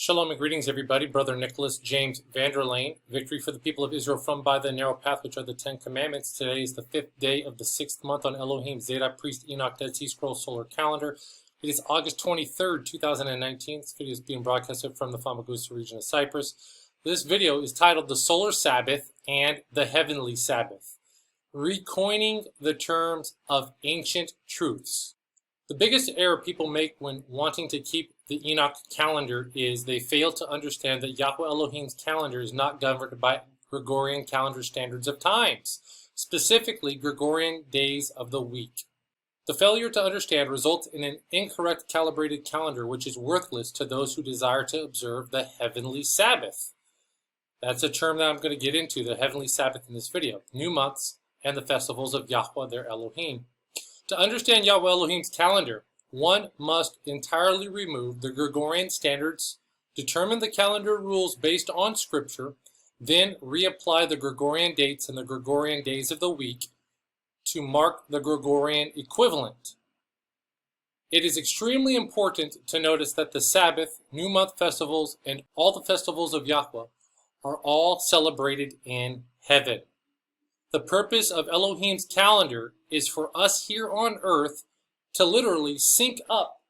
Shalom and greetings, everybody. Brother Nicholas James Vanderlane. Victory for the people of Israel from by the narrow path, which are the Ten Commandments. Today is the 5th day of the 6th month on Elohim, Zeta, Priest, Enoch, Dead Sea Scroll, Solar Calendar. It is August 23rd, 2019. This video is being broadcasted from the Famagusta region of Cyprus. This video is titled The Solar Sabbath and the Heavenly Sabbath, recoining the terms of ancient truths. The biggest error people make when wanting to keep the Enoch calendar is they fail to understand that Yahweh Elohim's calendar is not governed by Gregorian calendar standards of times, specifically Gregorian days of the week. The failure to understand results in an incorrect calibrated calendar, which is worthless to those who desire to observe the Heavenly Sabbath. That's a term that I'm going to get into, the Heavenly Sabbath, in this video. New months and the festivals of Yahweh, their Elohim. To understand Yahweh Elohim's calendar, one must entirely remove the Gregorian standards, determine the calendar rules based on Scripture, then reapply the Gregorian dates and the Gregorian days of the week to mark the Gregorian equivalent. It is extremely important to notice that the Sabbath, new month festivals, and all the festivals of Yahweh are all celebrated in heaven. The purpose of Elohim's calendar is for us here on earth to literally sync up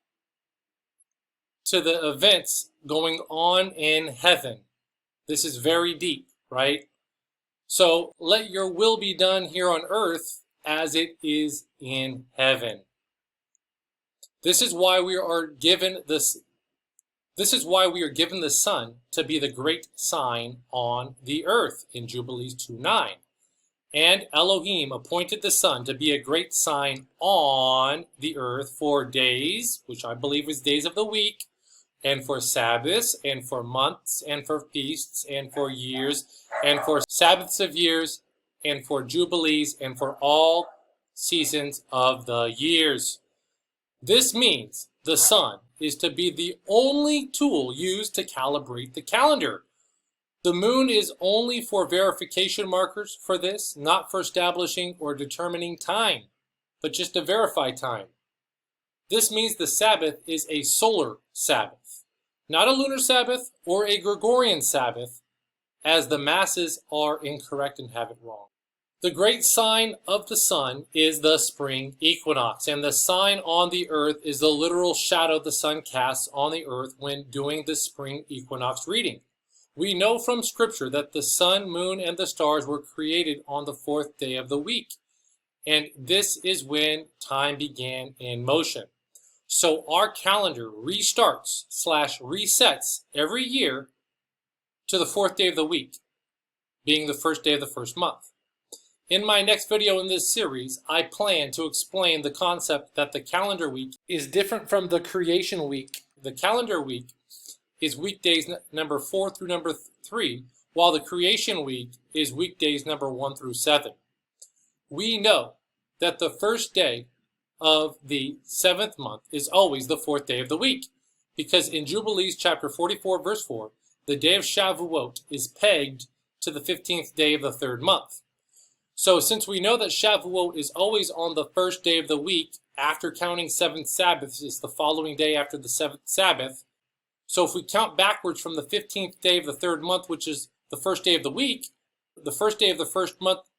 to the events going on in heaven. This is very deep, right? So let your will be done here on earth as it is in heaven. This is why we are given this. This is why we are given the sun to be the great sign on the earth in Jubilees 2:9. And Elohim appointed the sun to be a great sign on the earth for days, which I believe is days of the week, and for Sabbaths, and for months, and for feasts, and for years, and for Sabbaths of years, and for Jubilees, and for all seasons of the years. This means the sun is to be the only tool used to calibrate the calendar. The moon is only for verification markers for this, not for establishing or determining time, but just to verify time. This means the Sabbath is a solar Sabbath, not a lunar Sabbath or a Gregorian Sabbath, as the masses are incorrect and have it wrong. The great sign of the sun is the spring equinox, and the sign on the earth is the literal shadow the sun casts on the earth when doing the spring equinox reading. We know from Scripture that the sun, moon, and the stars were created on the 4th day of the week. And this is when time began in motion. So our calendar restarts/resets every year to the 4th day of the week, being the first day of the first month. In my next video in this series, I plan to explain the concept that the calendar week is different from the creation week. The calendar week is weekdays number 4 through number 3, while the creation week is weekdays number 1 through 7. We know that the first day of the 7th month is always the 4th day of the week, because in Jubilees chapter 44, verse 4, the day of Shavuot is pegged to the 15th day of the 3rd month. So since we know that Shavuot is always on the first day of the week, after counting 7 Sabbaths is the following day after the 7th Sabbath, so if we count backwards from the 15th day of the 3rd month, which is the first day of the week, the first day of the first month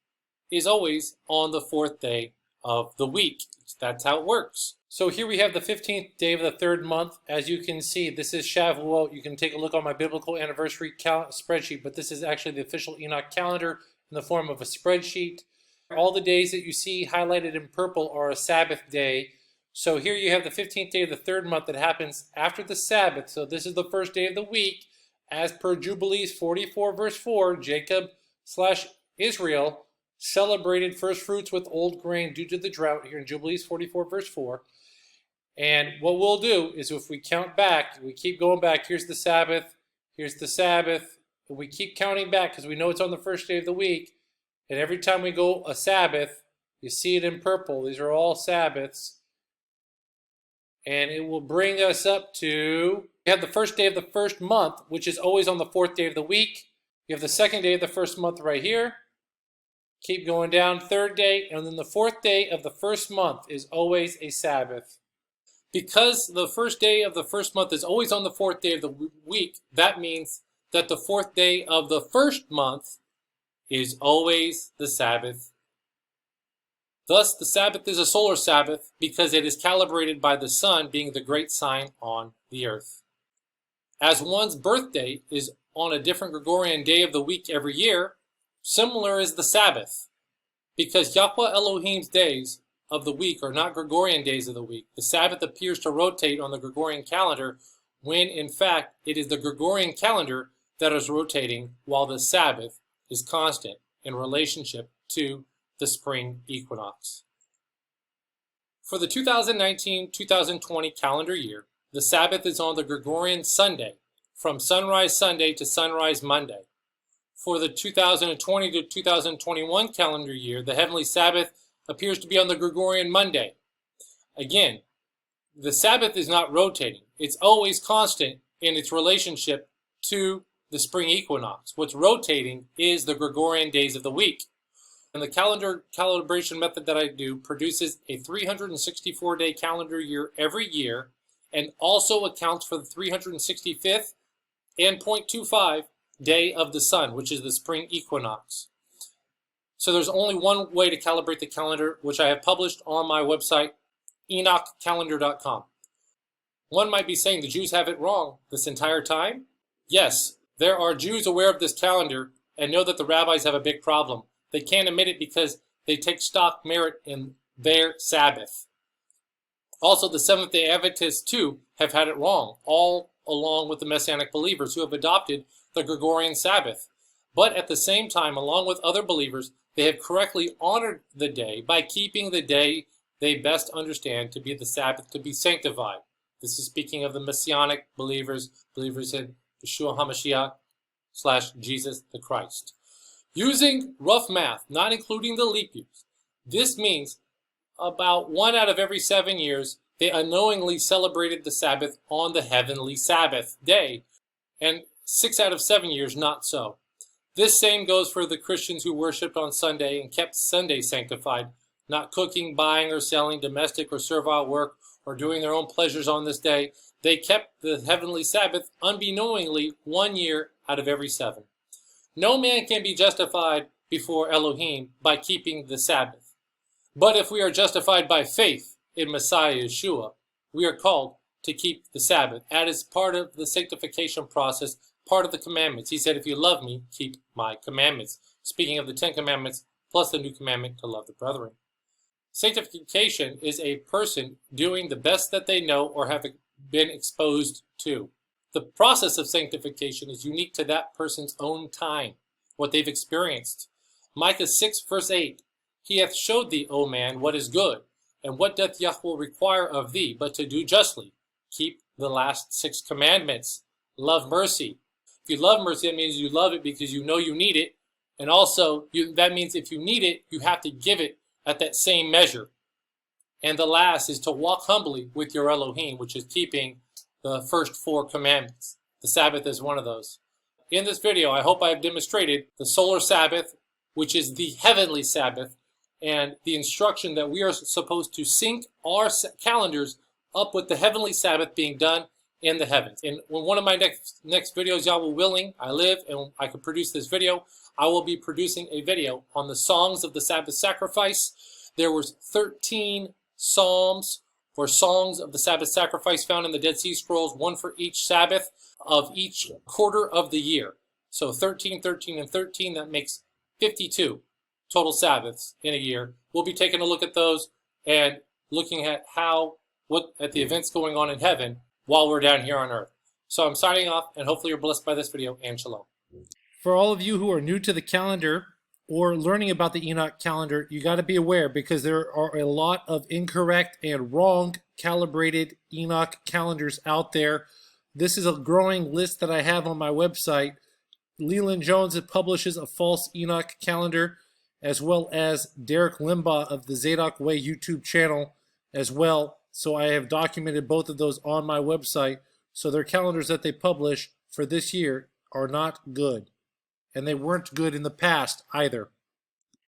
is always on the 4th day of the week. That's how it works. So here we have the 15th day of the 3rd month. As you can see, this is Shavuot. You can take a look on my biblical anniversary spreadsheet, but this is actually the official Enoch calendar in the form of a spreadsheet. All the days that you see highlighted in purple are a Sabbath day. So here you have the 15th day of the 3rd month that happens after the Sabbath. So this is the first day of the week. As per Jubilees 44 verse 4, Jacob/Israel celebrated first fruits with old grain due to the drought here in Jubilees 44 verse 4. And what we'll do is if we count back, we keep going back, here's the Sabbath, and we keep counting back because we know it's on the first day of the week. And every time we go a Sabbath, you see it in purple. These are all Sabbaths. And it will bring us up to, we have the first day of the first month, which is always on the 4th day of the week. You have the 2nd day of the first month right here. Keep going down, 3rd day, and then the 4th day of the first month is always a Sabbath. Because the first day of the first month is always on the fourth day of the week, that means that the fourth day of the first month is always the Sabbath. Thus, the Sabbath is a solar Sabbath because it is calibrated by the sun being the great sign on the earth. As one's birthday is on a different Gregorian day of the week every year, similar is the Sabbath. Because Yahweh Elohim's days of the week are not Gregorian days of the week, the Sabbath appears to rotate on the Gregorian calendar when in fact it is the Gregorian calendar that is rotating while the Sabbath is constant in relationship to the spring equinox. For the 2019-2020 calendar year, the Sabbath is on the Gregorian Sunday, from sunrise Sunday to sunrise Monday. For the 2020 to 2021 calendar year, the Heavenly Sabbath appears to be on the Gregorian Monday. Again, the Sabbath is not rotating. It's always constant in its relationship to the spring equinox. What's rotating is the Gregorian days of the week. And the calendar calibration method that I do produces a 364-day calendar year every year and also accounts for the 365th and 0.25 day of the sun, which is the spring equinox. So there's only one way to calibrate the calendar, which I have published on my website, EnochCalendar.com. One might be saying the Jews have it wrong this entire time. Yes, there are Jews aware of this calendar and know that the rabbis have a big problem. They can't admit it because they take stock merit in their Sabbath. Also, the Seventh-day Adventists, too, have had it wrong, all along with the Messianic believers who have adopted the Gregorian Sabbath. But at the same time, along with other believers, they have correctly honored the day by keeping the day they best understand to be the Sabbath, to be sanctified. This is speaking of the Messianic believers in Yeshua HaMashiach / Jesus the Christ. Using rough math, not including the leap years, this means about 1 out of every 7 years, they unknowingly celebrated the Sabbath on the Heavenly Sabbath day, and 6 out of 7 years not so. This same goes for the Christians who worshipped on Sunday and kept Sunday sanctified, not cooking, buying, or selling, domestic or servile work, or doing their own pleasures on this day. They kept the Heavenly Sabbath unbeknowingly 1 year out of every 7. No man can be justified before Elohim by keeping the Sabbath. But if we are justified by faith in Messiah Yeshua, we are called to keep the Sabbath. That is part of the sanctification process, part of the commandments. He said, if you love me, keep my commandments. Speaking of the 10 commandments, plus the new commandment to love the brethren. Sanctification is a person doing the best that they know or have been exposed to. The process of sanctification is unique to that person's own time, what they've experienced. Micah 6 verse 8, He hath showed thee, O man, what is good, and what doth Yahweh require of thee, but to do justly, keep the last 6 commandments, love mercy. If you love mercy, that means you love it because you know you need it, and also that means if you need it, you have to give it at that same measure. And the last is to walk humbly with your Elohim, which is keeping the first 4 commandments. The Sabbath is one of those. In this video, I hope I have demonstrated the Solar Sabbath, which is the Heavenly Sabbath, and the instruction that we are supposed to sync our calendars up with the Heavenly Sabbath being done in the heavens. In one of my next videos, Yahweh willing, I live and I can produce this video, I will be producing a video on the songs of the Sabbath sacrifice. There was 13 psalms or songs of the Sabbath sacrifice found in the Dead Sea Scrolls, 1 for each Sabbath of each quarter of the year. So 13, 13, and 13, that makes 52 total Sabbaths in a year. We'll be taking a look at those and looking at at the events going on in heaven while we're down here on earth. So I'm signing off, and hopefully you're blessed by this video, and shalom. For all of you who are new to the calendar or learning about the Enoch calendar, you got to be aware because there are a lot of incorrect and wrong calibrated Enoch calendars out there. This is a growing list that I have on my website. Leland Jones publishes a false Enoch calendar, as well as Derek Limbaugh of the Zadok Way YouTube channel as well. So I have documented both of those on my website. So their calendars that they publish for this year are not good. And they weren't good in the past either.